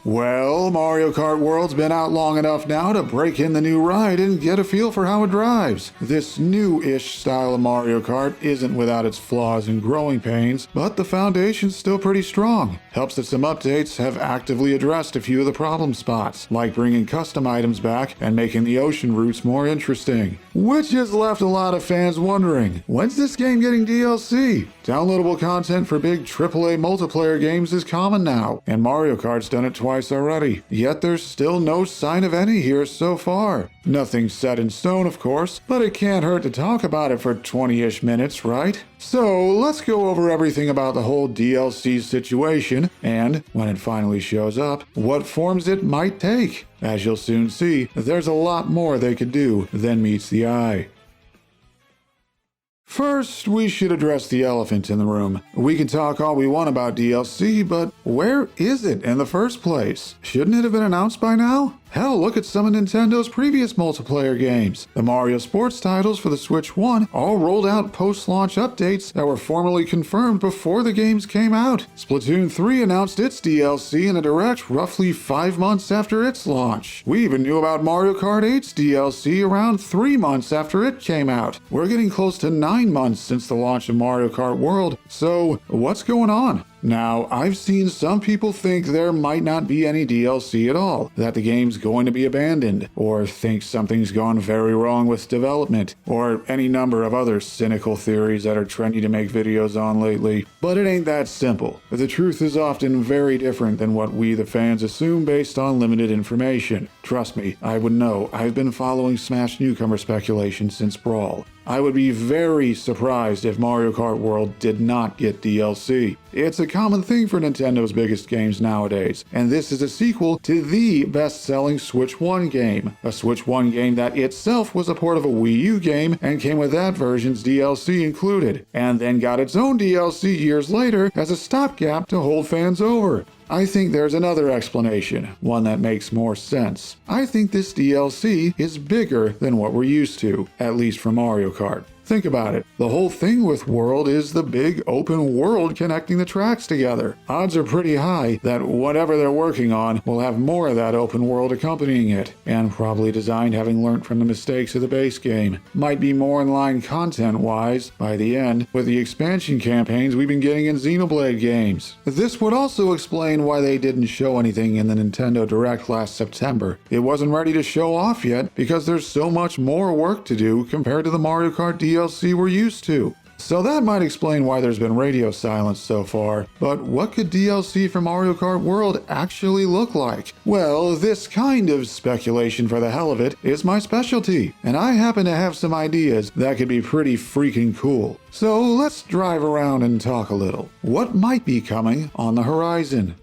Well, Mario Kart World's been out long enough now to break in the new ride and get a feel for how it drives. This new-ish style of Mario Kart isn't without its flaws and growing pains, but the foundation's still pretty strong. Helps that some updates have actively addressed a few of the problem spots, like bringing custom items back and making the ocean routes more interesting. Which has left a lot of fans wondering, when's this game getting DLC? Downloadable content for big AAA multiplayer games is common now, and Mario Kart's done it twice already. Yet there's still no sign of any here so far. Nothing's set in stone, of course, but it can't hurt to talk about it for 20-ish minutes, right? So let's go over everything about the whole DLC situation, and, when it finally shows up, what forms it might take. As you'll soon see, there's a lot more they could do than meets the eye. First, we should address the elephant in the room. We can talk all we want about DLC, but where is it in the first place? Shouldn't it have been announced by now? Hell, look at some of Nintendo's previous multiplayer games. The Mario sports titles for the Switch 1 all rolled out post-launch updates that were formally confirmed before the games came out. Splatoon 3 announced its DLC in a direct roughly 5 months after its launch. We even knew about Mario Kart 8's DLC around 3 months after it came out. We're getting close to 9 months since the launch of Mario Kart World, so what's going on? Now, I've seen some people think there might not be any DLC at all, that the game's going to be abandoned, or think something's gone very wrong with development, or any number of other cynical theories that are trendy to make videos on lately. But it ain't that simple. The truth is often very different than what we the fans assume based on limited information. Trust me, I would know. I've been following Smash newcomer speculation since Brawl. I would be very surprised if Mario Kart World did not get DLC. It's a common thing for Nintendo's biggest games nowadays, and this is a sequel to the best-selling Switch 1 game. A Switch 1 game that itself was a port of a Wii U game and came with that version's DLC included, and then got its own DLC years later as a stopgap to hold fans over. I think there's another explanation, one that makes more sense. I think this DLC is bigger than what we're used to, at least for Mario Kart. Think about it. The whole thing with World is the big open world connecting the tracks together. Odds are pretty high that whatever they're working on will have more of that open world accompanying it, and probably designed having learnt from the mistakes of the base game. Might be more in line content-wise, by the end, with the expansion campaigns we've been getting in Xenoblade games. This would also explain why they didn't show anything in the Nintendo Direct last September. It wasn't ready to show off yet because there's so much more work to do compared to the Mario Kart DLC we're used to. So that might explain why there's been radio silence so far. But what could DLC for Mario Kart World actually look like? Well, this kind of speculation for the hell of it is my specialty, and I happen to have some ideas that could be pretty freaking cool. So let's drive around and talk a little. What might be coming on the horizon?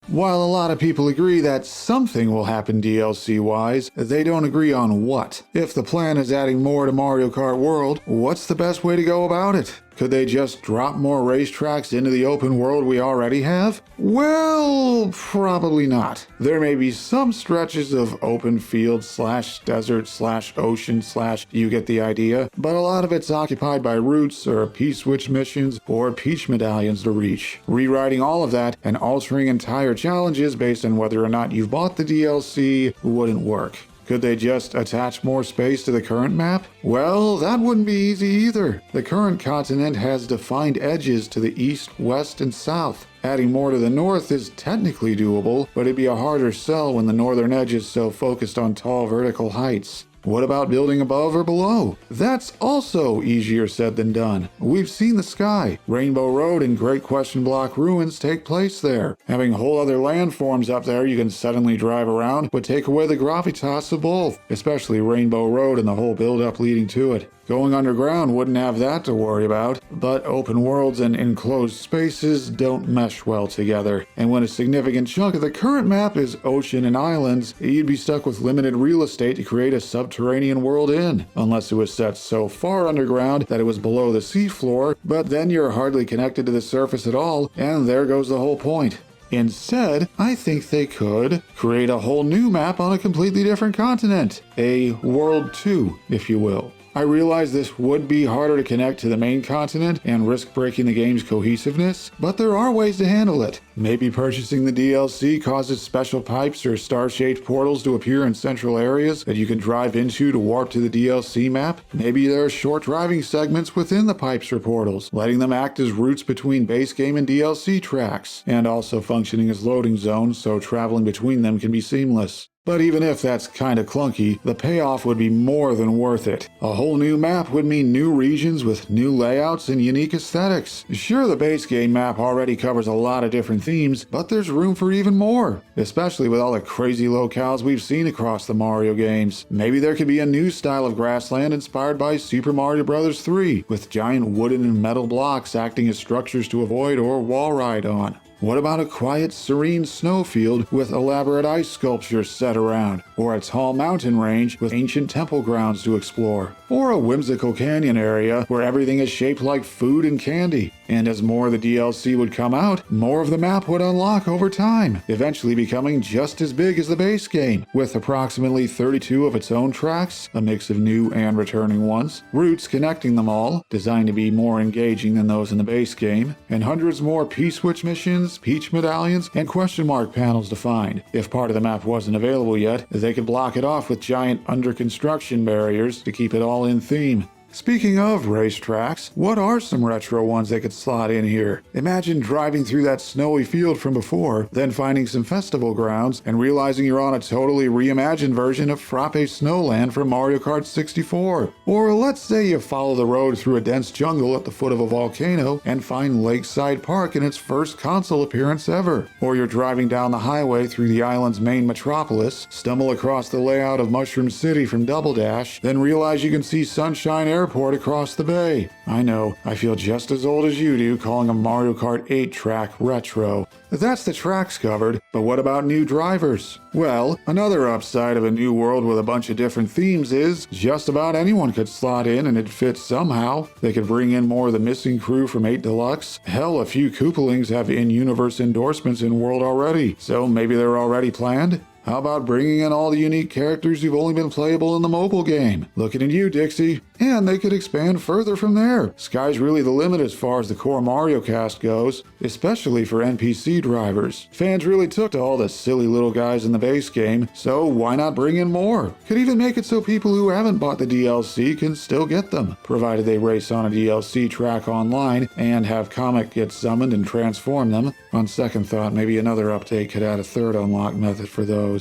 While a lot of people agree that something will happen DLC-wise, they don't agree on what. If the plan is adding more to Mario Kart World, what's the best way to go about it? Could they just drop more racetracks into the open world we already have? Well, probably not. There may be some stretches of open field / desert / ocean / you get the idea, but a lot of it's occupied by routes or P-switch missions or Peach medallions to reach. Rewriting all of that and altering entire challenges based on whether or not you've bought the DLC wouldn't work. Could they just attach more space to the current map? Well, that wouldn't be easy either. The current continent has defined edges to the east, west, and south. Adding more to the north is technically doable, but it'd be a harder sell when the northern edge is so focused on tall vertical heights. What about building above or below? That's also easier said than done. We've seen the sky. Rainbow Road and Great Question Block ruins take place there. Having whole other landforms up there you can suddenly drive around would take away the gravitas of both, especially Rainbow Road and the whole build-up leading to it. Going underground wouldn't have that to worry about, but open worlds and enclosed spaces don't mesh well together. And when a significant chunk of the current map is ocean and islands, you'd be stuck with limited real estate to create a subterranean world in, unless it was set so far underground that it was below the seafloor, but then you're hardly connected to the surface at all, and there goes the whole point. Instead, I think they could create a whole new map on a completely different continent. A World 2, if you will. I realize this would be harder to connect to the main continent and risk breaking the game's cohesiveness, but there are ways to handle it. Maybe purchasing the DLC causes special pipes or star-shaped portals to appear in central areas that you can drive into to warp to the DLC map. Maybe there are short driving segments within the pipes or portals, letting them act as routes between base game and DLC tracks, and also functioning as loading zones so traveling between them can be seamless. But even if that's kinda clunky, the payoff would be more than worth it. A whole new map would mean new regions with new layouts and unique aesthetics. Sure, the base game map already covers a lot of different themes, but there's room for even more, especially with all the crazy locales we've seen across the Mario games. Maybe there could be a new style of grassland inspired by Super Mario Bros. 3, with giant wooden and metal blocks acting as structures to avoid or wall ride on. What about a quiet, serene snowfield with elaborate ice sculptures set around? Or a tall mountain range with ancient temple grounds to explore? Or a whimsical canyon area where everything is shaped like food and candy? And as more of the DLC would come out, more of the map would unlock over time, eventually becoming just as big as the base game, with approximately 32 of its own tracks, a mix of new and returning ones, routes connecting them all, designed to be more engaging than those in the base game, and hundreds more P-switch missions, peach medallions, and question mark panels to find. If part of the map wasn't available yet, they could block it off with giant under-construction barriers to keep it all in theme. Speaking of racetracks, what are some retro ones they could slot in here? Imagine driving through that snowy field from before, then finding some festival grounds, and realizing you're on a totally reimagined version of Frappe Snowland from Mario Kart 64. Or let's say you follow the road through a dense jungle at the foot of a volcano and find Lakeside Park in its first console appearance ever. Or you're driving down the highway through the island's main metropolis, stumble across the layout of Mushroom City from Double Dash, then realize you can see Sunshine Airport across the bay. I know, I feel just as old as you do calling a Mario Kart 8 track retro. That's the tracks covered, but what about new drivers? Well, another upside of a new world with a bunch of different themes is just about anyone could slot in and it'd fit somehow. They could bring in more of the missing crew from 8 Deluxe. Hell, a few Koopalings have in-universe endorsements in World already, so maybe they're already planned? How about bringing in all the unique characters who've only been playable in the mobile game? Looking at you, Dixie. And they could expand further from there. Sky's really the limit as far as the core Mario cast goes, especially for NPC drivers. Fans really took to all the silly little guys in the base game, so why not bring in more? Could even make it so people who haven't bought the DLC can still get them, provided they race on a DLC track online and have Comet get summoned and transform them. On second thought, maybe another update could add a third unlock method for those.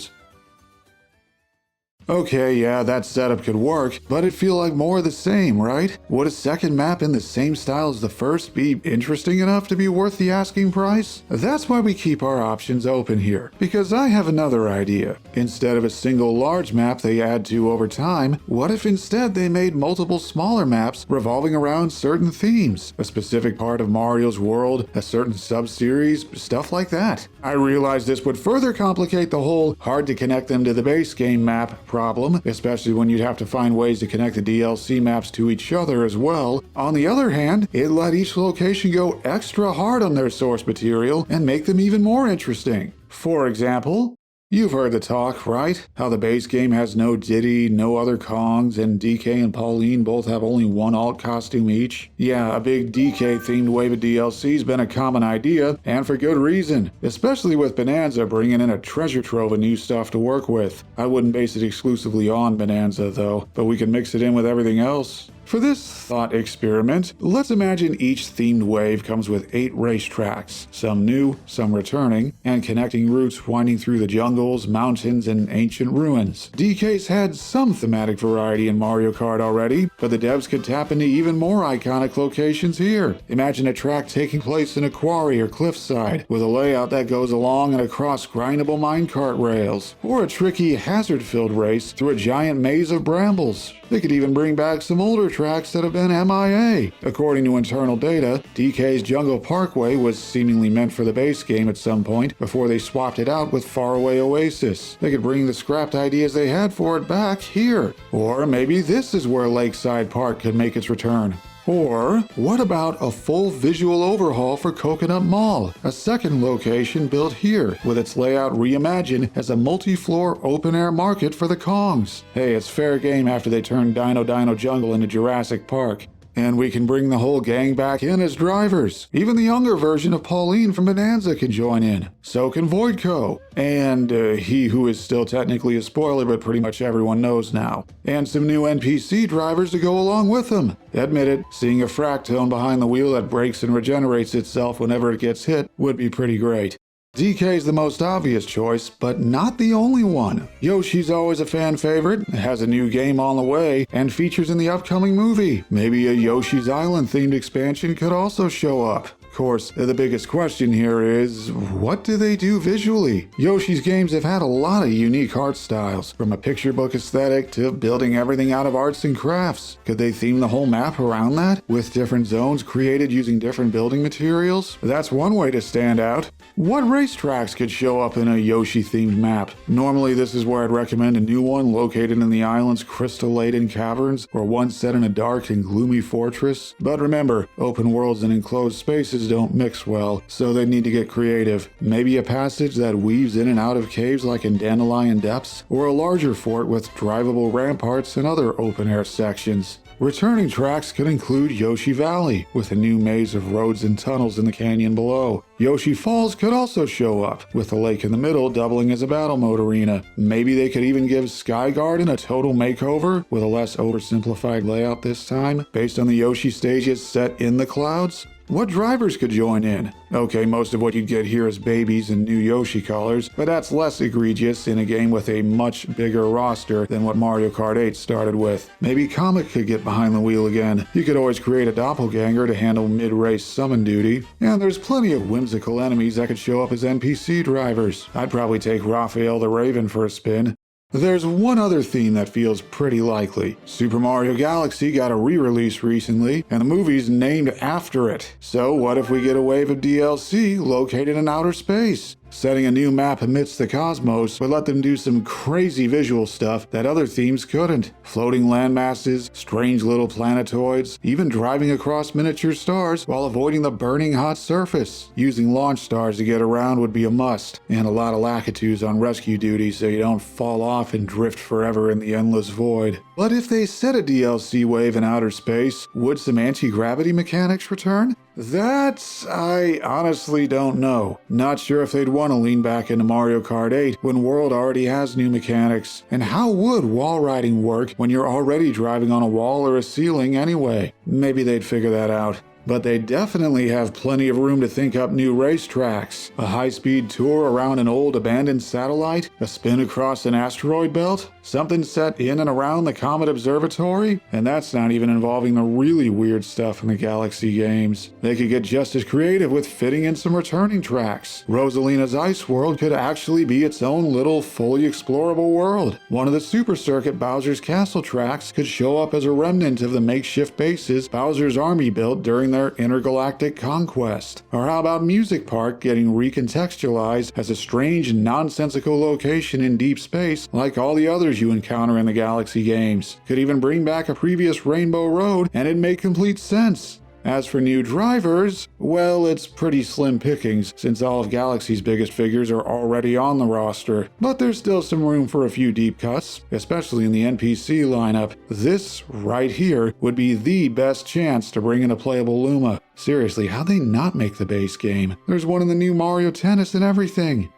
Okay, yeah, that setup could work, but it'd feel like more of the same, right? Would a second map in the same style as the first be interesting enough to be worth the asking price? That's why we keep our options open here, because I have another idea. Instead of a single large map they add to over time, what if instead they made multiple smaller maps revolving around certain themes? A specific part of Mario's world, a certain sub-series, stuff like that. I realize this would further complicate the whole hard to connect them to the base game map problem, especially when you'd have to find ways to connect the DLC maps to each other as well. On the other hand, it let each location go extra hard on their source material and make them even more interesting. For example, you've heard the talk, right? How the base game has no Diddy, no other Kongs, and DK and Pauline both have only one alt costume each? Yeah, a big DK-themed wave of DLC's been a common idea, and for good reason. Especially with Bonanza bringing in a treasure trove of new stuff to work with. I wouldn't base it exclusively on Bonanza, though, but we can mix it in with everything else. For this thought experiment, let's imagine each themed wave comes with 8 racetracks, some new, some returning, and connecting routes winding through the jungles, mountains, and ancient ruins. DK's had some thematic variety in Mario Kart already, but the devs could tap into even more iconic locations here. Imagine a track taking place in a quarry or cliffside, with a layout that goes along and across grindable minecart rails, or a tricky, hazard-filled race through a giant maze of brambles. They could even bring back some older tracks that have been MIA. According to internal data, DK's Jungle Parkway was seemingly meant for the base game at some point before they swapped it out with Faraway Oasis. They could bring the scrapped ideas they had for it back here. Or maybe this is where Lakeside Park could make its return. Or, what about a full visual overhaul for Coconut Mall, a second location built here, with its layout reimagined as a multi-floor open-air market for the Kongs? Hey, it's fair game after they turned Dino Jungle into Jurassic Park. And we can bring the whole gang back in as drivers. Even the younger version of Pauline from Bonanza can join in. So can Voidco. And he who is still technically a spoiler, but pretty much everyone knows now. And some new NPC drivers to go along with them. Admit it, seeing a fractone behind the wheel that brakes and regenerates itself whenever it gets hit would be pretty great. DK's the most obvious choice, but not the only one. Yoshi's always a fan favorite, has a new game on the way, and features in the upcoming movie. Maybe a Yoshi's Island themed expansion could also show up. Of course, the biggest question here is, what do they do visually? Yoshi's games have had a lot of unique art styles, from a picture book aesthetic to building everything out of arts and crafts. Could they theme the whole map around that, with different zones created using different building materials? That's one way to stand out. What racetracks could show up in a Yoshi-themed map? Normally this is where I'd recommend a new one located in the island's crystal-laden caverns, or one set in a dark and gloomy fortress. But remember, open worlds and enclosed spaces don't mix well, so they need to get creative. Maybe a passage that weaves in and out of caves like in Dandelion Depths, or a larger fort with drivable ramparts and other open-air sections. Returning tracks could include Yoshi Valley, with a new maze of roads and tunnels in the canyon below. Yoshi Falls could also show up, with the lake in the middle doubling as a battle mode arena. Maybe they could even give Sky Garden a total makeover, with a less oversimplified layout this time, based on the Yoshi stages set in the clouds. What drivers could join in? Okay, most of what you'd get here is babies and new Yoshi colors, but that's less egregious in a game with a much bigger roster than what Mario Kart 8 started with. Maybe Comet could get behind the wheel again. You could always create a doppelganger to handle mid-race summon duty. And there's plenty of whimsical enemies that could show up as NPC drivers. I'd probably take Raphael the Raven for a spin. There's one other theme that feels pretty likely. Super Mario Galaxy got a re-release recently, and the movie's named after it. So what if we get a wave of DLC located in outer space? Setting a new map amidst the cosmos would let them do some crazy visual stuff that other themes couldn't. Floating landmasses, strange little planetoids, even driving across miniature stars while avoiding the burning hot surface. Using launch stars to get around would be a must, and a lot of lakitus on rescue duty so you don't fall off and drift forever in the endless void. But if they set a DLC wave in outer space, would some anti-gravity mechanics return? That I honestly don't know. Not sure if they'd want to lean back into Mario Kart 8 when World already has new mechanics. And how would wall riding work when you're already driving on a wall or a ceiling anyway? Maybe they'd figure that out. But they definitely have plenty of room to think up new racetracks. A high-speed tour around an old abandoned satellite? A spin across an asteroid belt? Something set in and around the Comet Observatory? And that's not even involving the really weird stuff in the Galaxy games. They could get just as creative with fitting in some returning tracks. Rosalina's Ice World could actually be its own little fully explorable world. One of the Super Circuit Bowser's Castle tracks could show up as a remnant of the makeshift bases Bowser's army built during their intergalactic conquest. Or how about Music Park getting recontextualized as a strange, nonsensical location in deep space like all the others you encounter in the Galaxy games? Could even bring back a previous Rainbow Road and it'd make complete sense. As for new drivers, well, it's pretty slim pickings since all of Galaxy's biggest figures are already on the roster. But there's still some room for a few deep cuts, especially in the NPC lineup. This, right here, would be the best chance to bring in a playable Luma. Seriously, how'd they not make the base game? There's one in the new Mario Tennis and everything.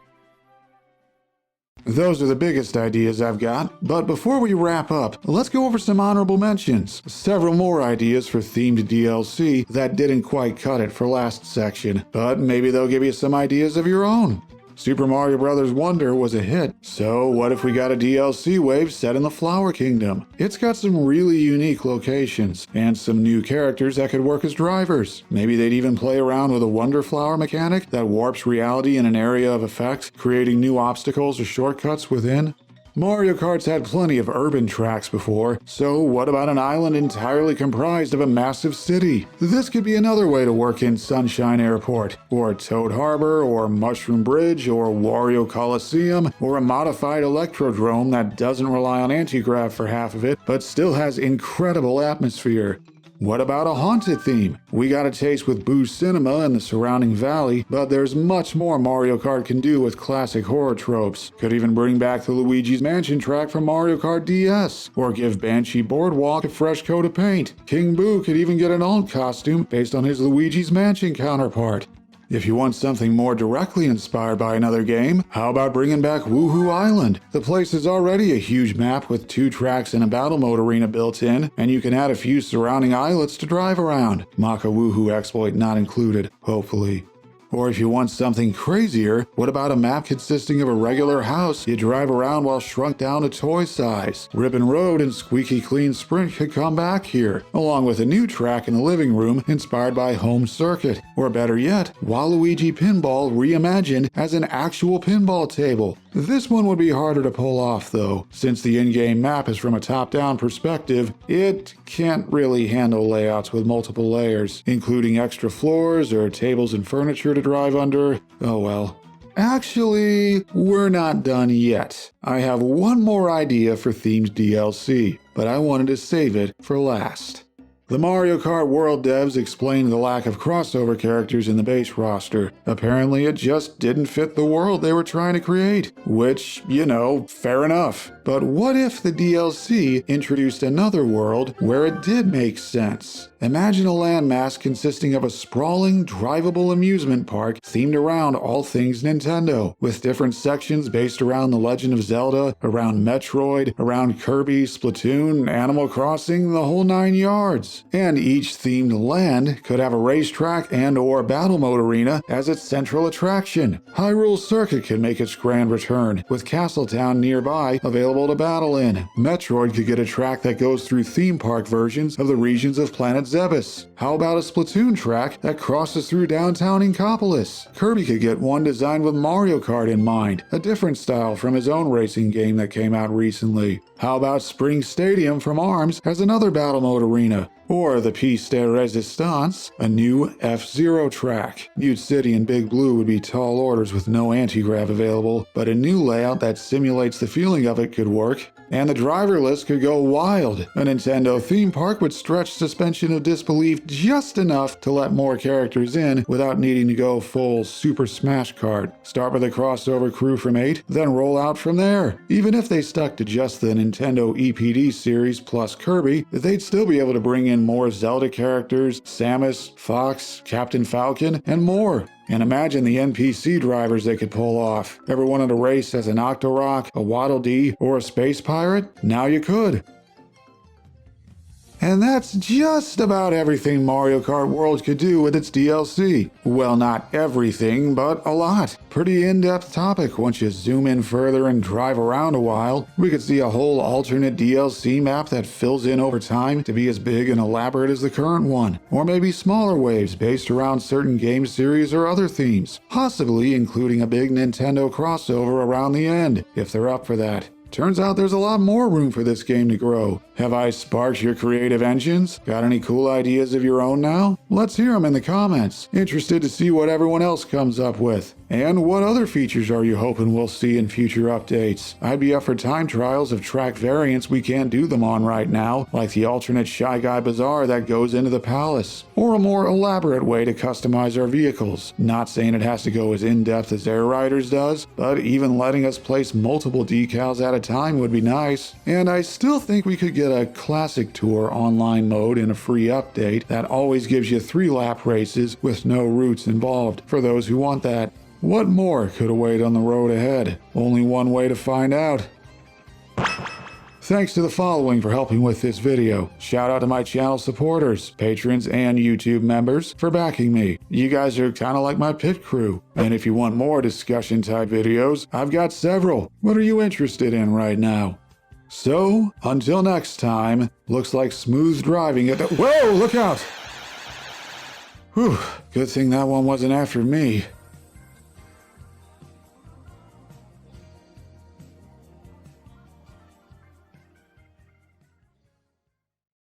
Those are the biggest ideas I've got, but before we wrap up, let's go over some honorable mentions. Several more ideas for themed DLC that didn't quite cut it for last section, but maybe they'll give you some ideas of your own. Super Mario Bros. Wonder was a hit, so what if we got a DLC wave set in the Flower Kingdom? It's got some really unique locations, and some new characters that could work as drivers. Maybe they'd even play around with a Wonder Flower mechanic that warps reality in an area of effect, creating new obstacles or shortcuts within. Mario Kart's had plenty of urban tracks before, so what about an island entirely comprised of a massive city? This could be another way to work in Sunshine Airport, or Toad Harbor, or Mushroom Bridge, or Wario Coliseum, or a modified Electrodrome that doesn't rely on anti-grav for half of it, but still has incredible atmosphere. What about a haunted theme? We got a taste with Boo Cinema and the surrounding valley, but there's much more Mario Kart can do with classic horror tropes. Could even bring back the Luigi's Mansion track from Mario Kart DS, or give Banshee Boardwalk a fresh coat of paint. King Boo could even get an alt costume based on his Luigi's Mansion counterpart. If you want something more directly inspired by another game, how about bringing back Woohoo Island? The place is already a huge map with 2 tracks and a battle mode arena built in, and you can add a few surrounding islets to drive around. Maka Woohoo exploit not included, hopefully. Or if you want something crazier, what about a map consisting of a regular house you drive around while shrunk down to toy size? Ribbon Road and Squeaky Clean Sprint could come back here, along with a new track in the living room inspired by Home Circuit. Or better yet, Waluigi Pinball reimagined as an actual pinball table. This one would be harder to pull off though. Since the in-game map is from a top-down perspective, it can't really handle layouts with multiple layers, including extra floors or tables and furniture to drive under. Oh well. Actually, we're not done yet. I have one more idea for themed DLC, but I wanted to save it for last. The Mario Kart World devs explained the lack of crossover characters in the base roster. Apparently it just didn't fit the world they were trying to create. Which, fair enough. But what if the DLC introduced another world where it did make sense? Imagine a landmass consisting of a sprawling, drivable amusement park themed around all things Nintendo, with different sections based around The Legend of Zelda, around Metroid, around Kirby, Splatoon, Animal Crossing, the whole 9 yards. And each themed land could have a racetrack and/or battle mode arena as its central attraction. Hyrule Circuit could make its grand return, with Castletown nearby available to battle in. Metroid could get a track that goes through theme park versions of the regions of Planet Zebes. How about a Splatoon track that crosses through downtown Inkopolis? Kirby could get one designed with Mario Kart in mind, a different style from his own racing game that came out recently. How about Spring Stadium from ARMS as another battle mode arena? Or the Piste de Resistance, a new F-Zero track. Mute City and Big Blue would be tall orders with no anti-grav available, but a new layout that simulates the feeling of it could work. And the driver list could go wild. A Nintendo theme park would stretch suspension of disbelief just enough to let more characters in without needing to go full Super Smash Kart. Start with a crossover crew from 8, then roll out from there. Even if they stuck to just the Nintendo EPD series plus Kirby, they'd still be able to bring in more Zelda characters, Samus, Fox, Captain Falcon, and more. And imagine the NPC drivers they could pull off. Ever wanted to race as an Octorok, a Waddle Dee, or a Space Pirate? Now you could. And that's just about everything Mario Kart World could do with its DLC. Well, not everything, but a lot. Pretty in-depth topic once you zoom in further and drive around a while. We could see a whole alternate DLC map that fills in over time to be as big and elaborate as the current one. Or maybe smaller waves based around certain game series or other themes. Possibly including a big Nintendo crossover around the end, if they're up for that. Turns out there's a lot more room for this game to grow. Have I sparked your creative engines? Got any cool ideas of your own now? Let's hear them in the comments. Interested to see what everyone else comes up with. And what other features are you hoping we'll see in future updates? I'd be up for time trials of track variants we can't do them on right now, like the alternate Shy Guy Bazaar that goes into the palace, or a more elaborate way to customize our vehicles. Not saying it has to go as in-depth as Air Riders does, but even letting us place multiple decals at a time would be nice. And I still think we could get a Classic Tour online mode in a free update that always gives you 3-lap races with no routes involved, for those who want that. What more could await on the road ahead? Only one way to find out. Thanks to the following for helping with this video. Shout out to my channel supporters, patrons, and YouTube members for backing me. You guys are kind of like my pit crew. And if you want more discussion type videos, I've got several. What are you interested in right now? So, until next time, looks like smooth driving at the— Whoa, look out! Whew, good thing that one wasn't after me.